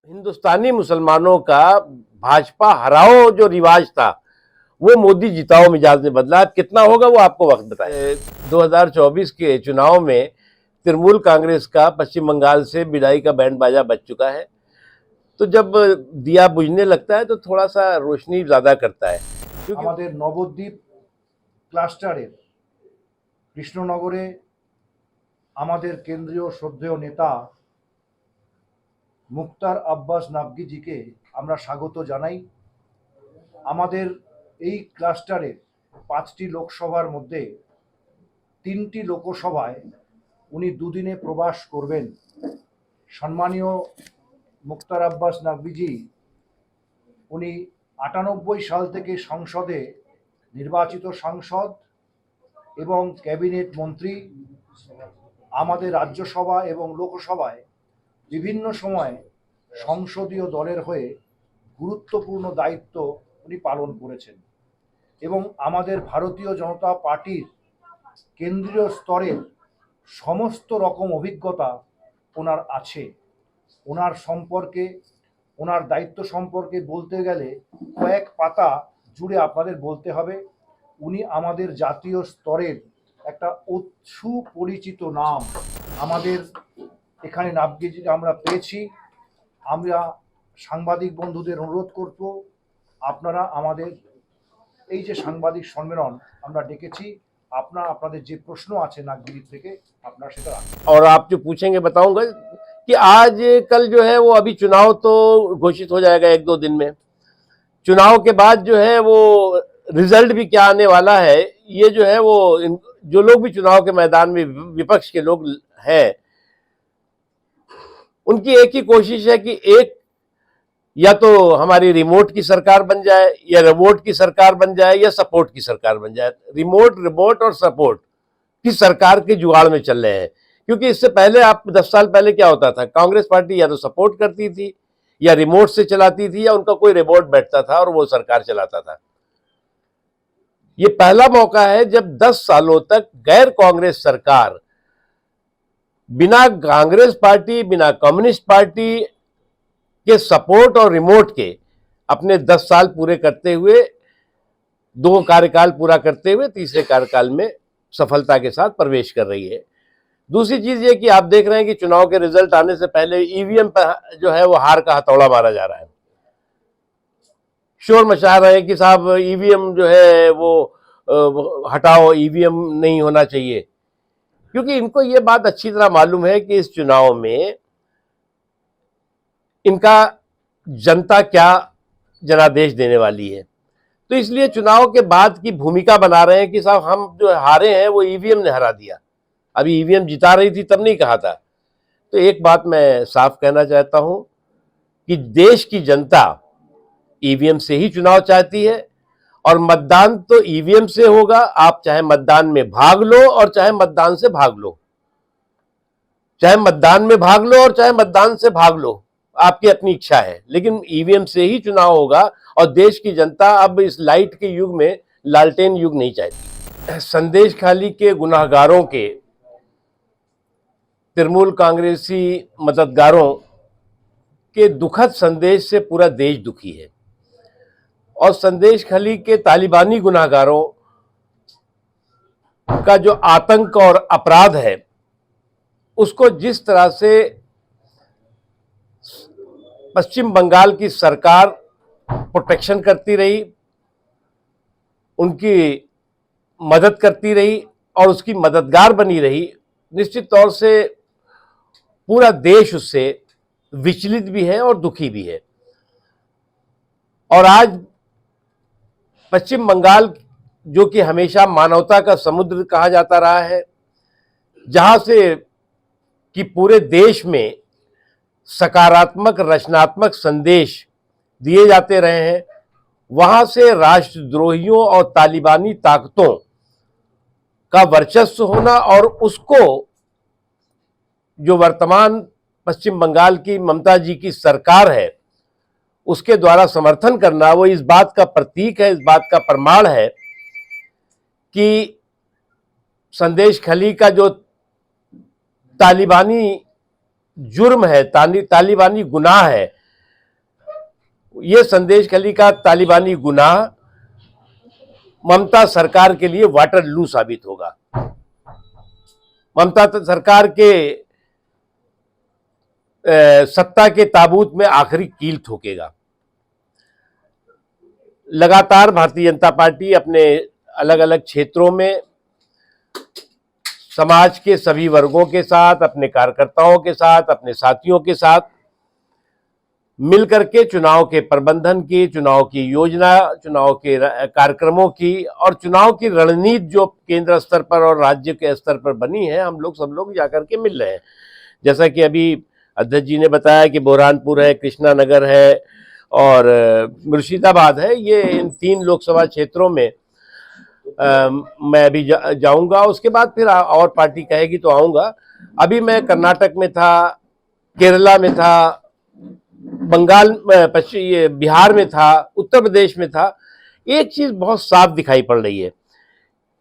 हिंदुस्तानी मुसलमानों का भाजपा हराओ जो रिवाज था वो मोदी जिताओ मिजाज ने बदला। अब कितना होगा वो आपको वक्त बताए। 2024 के चुनाव में तृणमूल कांग्रेस का पश्चिम बंगाल से विदाई का बैंड बाजा बज चुका है। तो जब दिया बुझने लगता है तो थोड़ा सा रोशनी ज्यादा करता है। আমাদের নবদ্বীপ ক্লাস্টারের কৃষ্ণনগরে আমাদের কেন্দ্রীয় শ্রদ্ধেয় নেতা মুক্তার আব্বাস নাকভিজিকে আমরা স্বাগত জানাই। আমাদের এই ক্লাস্টারের 5টি লোকসভার মধ্যে 3টি লোকসভায় উনি দুদিনে প্রবাস করবেন। সম্মানীয় মুক্তার আব্বাস নাকভিজি উনি 98 সাল থেকে সংসদে নির্বাচিত সাংসদ এবং ক্যাবিনেট মন্ত্রী। আমাদের রাজ্যসভা এবং লোকসভায় বিভিন্ন সময়ে সংসদীয় দলের হয়ে গুরুত্বপূর্ণ দায়িত্ব উনি পালন করেছেন এবং আমাদের ভারতীয় জনতা পার্টির কেন্দ্রীয় স্তরের সমস্ত রকম অভিজ্ঞতা ওনার আছে। ওনার সম্পর্কে, ওনার দায়িত্ব সম্পর্কে বলতে গেলে কয়েক পাতা জুড়ে আপনাদের বলতে হবে। উনি আমাদের জাতীয় স্তরের একটা সুপরিচিত নাম। আমাদের এখানে নাকভিজি আমরা পেয়েছি। আমরা সাংবাদিক বন্ধুদের অনুরোধ করব, আপনারা আমাদের এই যে সাংবাদিক সম্মেলন আমরা ডেকেছি, আপনাদের যে প্রশ্ন আছে नागभिजी থেকে আপনারা সেটা রাখুন। और आप जो पूछेंगे बताऊंगा कि आज कल जो है वो अभी चुनाव तो घोषित हो जाएगा 1-2 दिन में। चुनाव के बाद जो है वो रिजल्ट भी क्या आने वाला है, ये जो है वो जो लोग भी चुनाव के मैदान में विपक्ष के लोग हैं उनकी एक ही कोशिश है कि एक या तो हमारी रिमोट की सरकार बन जाए, या रिमोट की सरकार बन जाए, या सपोर्ट की सरकार बन जाए। रिमोट और सपोर्ट की सरकार के जुगाड़ में चल रहे हैं। क्योंकि इससे पहले आप 10 साल पहले क्या होता था, कांग्रेस पार्टी या तो सपोर्ट करती थी या रिमोट से चलाती थी, या उनका कोई रिमोट बैठता था और वो सरकार चलाता था। ये पहला मौका है जब 10 सालों तक गैर कांग्रेस सरकार बिना कांग्रेस पार्टी, बिना कम्युनिस्ट पार्टी के सपोर्ट और रिमोट के अपने 10 साल पूरे करते हुए, 2 कार्यकाल पूरा करते हुए तीसरे कार्यकाल में सफलता के साथ प्रवेश कर रही है। दूसरी चीज ये कि आप देख रहे हैं कि चुनाव के रिजल्ट आने से पहले ईवीएम पर जो है वो हार का हथौड़ा मारा जा रहा है। शोर मचा रहे हैं कि साहब ईवीएम जो है वो हटाओ, ईवीएम नहीं होना चाहिए। क्योंकि इनको ये बात अच्छी तरह मालूम है कि इस चुनाव में इनका जनता क्या जनादेश देने वाली है। तो इसलिए चुनाव के बाद की भूमिका बना रहे हैं कि साहब हम जो हारे हैं वो ईवीएम ने हरा दिया, अभी ईवीएम जिता रही थी तब नहीं कहा था। तो एक बात मैं साफ कहना चाहता हूं कि देश की जनता ईवीएम से ही चुनाव चाहती है, और मतदान तो ईवीएम से होगा। आप चाहे मतदान में भाग लो और चाहे मतदान से भाग लो, चाहे मतदान में भाग लो और चाहे मतदान से भाग लो, आपकी अपनी इच्छा है, लेकिन ईवीएम से ही चुनाव होगा। और देश की जनता अब इस लाइट के युग में लालटेन युग नहीं चाहती। संदेश खाली के गुनाहगारों के, तृणमूल कांग्रेसी मददगारों के दुखद संदेश से पूरा देश दुखी है, और संदेश खाली के तालिबानी गुनाहगारों का जो आतंक और अपराध है उसको जिस तरह से पश्चिम बंगाल की सरकार प्रोटेक्शन करती रही, उनकी मदद करती रही और उसकी मददगार बनी रही, निश्चित तौर से पूरा देश उससे विचलित भी है और दुखी भी है। और आज पश्चिम बंगाल, जो कि हमेशा मानवता का समुद्र कहा जाता रहा है, जहां से कि पूरे देश में सकारात्मक रचनात्मक संदेश दिए जाते रहे हैं, वहां से राष्ट्रद्रोहियों और तालिबानी ताकतों का वर्चस्व होना और उसको जो वर्तमान पश्चिम बंगाल की ममता जी की सरकार है उसके द्वारा समर्थन करना, वो इस बात का प्रतीक है, इस बात का प्रमाण है कि संदेश खली का जो तालिबानी जुर्म है, तालिबानी गुनाह है, ये संदेश खली का तालिबानी गुनाह ममता सरकार के लिए वाटर लू साबित होगा। ममता सरकार के सत्ता के ताबूत में आखिरी कील ठोकेगा। लगातार भारतीय जनता पार्टी अपने अलग अलग क्षेत्रों में समाज के सभी वर्गों के साथ, अपने कार्यकर्ताओं के साथ, अपने साथियों के साथ मिलकर के चुनाव के प्रबंधन की, चुनाव की योजना, चुनाव के कार्यक्रमों की और चुनाव की रणनीति जो केंद्र स्तर पर और राज्य के स्तर पर बनी है, हम लोग सब लोग जाकर के मिल रहे हैं। जैसा कि अभी अध्यक्ष जी ने बताया कि बुरहानपुर है, कृष्णा नगर है और मुर्शिदाबाद है। ये इन 3 लोकसभा क्षेत्रों में मैं अभी जाऊंगा। उसके बाद फिर और पार्टी कहेगी तो आऊंगा। अभी मैं कर्नाटक में था, केरला में था, बंगाल, बिहार में था, उत्तर प्रदेश में था। एक चीज बहुत साफ दिखाई पड़ रही है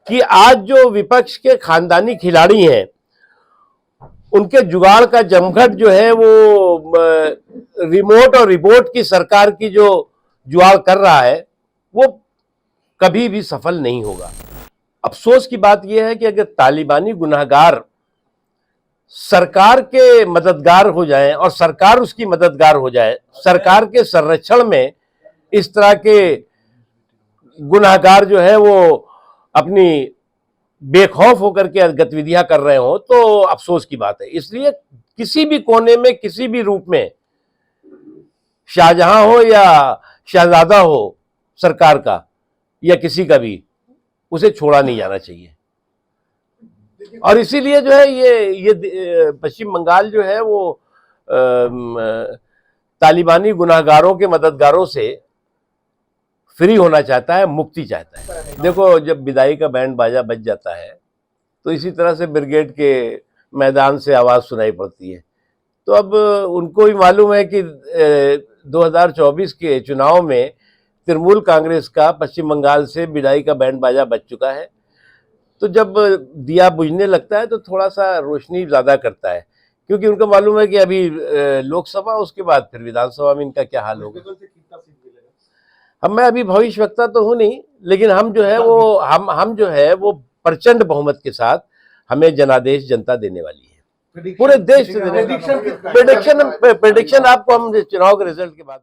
कि आज जो विपक्ष के खानदानी खिलाड़ी हैं, उनके जुगाड़ का जमघट जो है वो रिमोट और रिपोर्ट की सरकार की जो जुगाड़ कर रहा है वो कभी भी सफल नहीं होगा। अफसोस की बात यह है कि अगर तालिबानी गुनाहगार सरकार के मददगार हो जाए और सरकार उसकी मददगार हो जाए, सरकार के संरक्षण में इस तरह के गुनाहगार जो है वो अपनी बेखौफ होकर के गतिविधियां कर रहे हो तो अफसोस की बात है। इसलिए किसी भी कोने में, किसी भी रूप में, शाहजहां हो या शहजादा हो सरकार का या किसी का भी, उसे छोड़ा नहीं जाना चाहिए। और इसीलिए जो है ये पश्चिम बंगाल जो है वो तालिबानी गुनाहगारों के मददगारों से फ्री होना चाहता है, मुक्ति चाहता है। देखो, जब विदाई का बैंड बाजा बज जाता है तो इसी तरह से ब्रिगेड के मैदान से आवाज सुनाई पड़ती है। तो अब उनको भी मालूम है कि 2024 के चुनाव में तृणमूल कांग्रेस का पश्चिम बंगाल से विदाई का बैंड बाजा बज चुका है। तो जब दिया बुझने लगता है तो थोड़ा सा रोशनी ज्यादा करता है, क्योंकि उनको मालूम है कि अभी लोकसभा, उसके बाद फिर विधानसभा में इनका क्या हाल होगा। अब मैं अभी भविष्यवक्ता तो हूं नहीं, लेकिन हम जो है वो प्रचंड बहुमत के साथ हमें जनादेश जनता देने वाली है, पूरे देश से देने वाली है। प्रेडिक्शन आपको हम चुनाव के रिजल्ट के बाद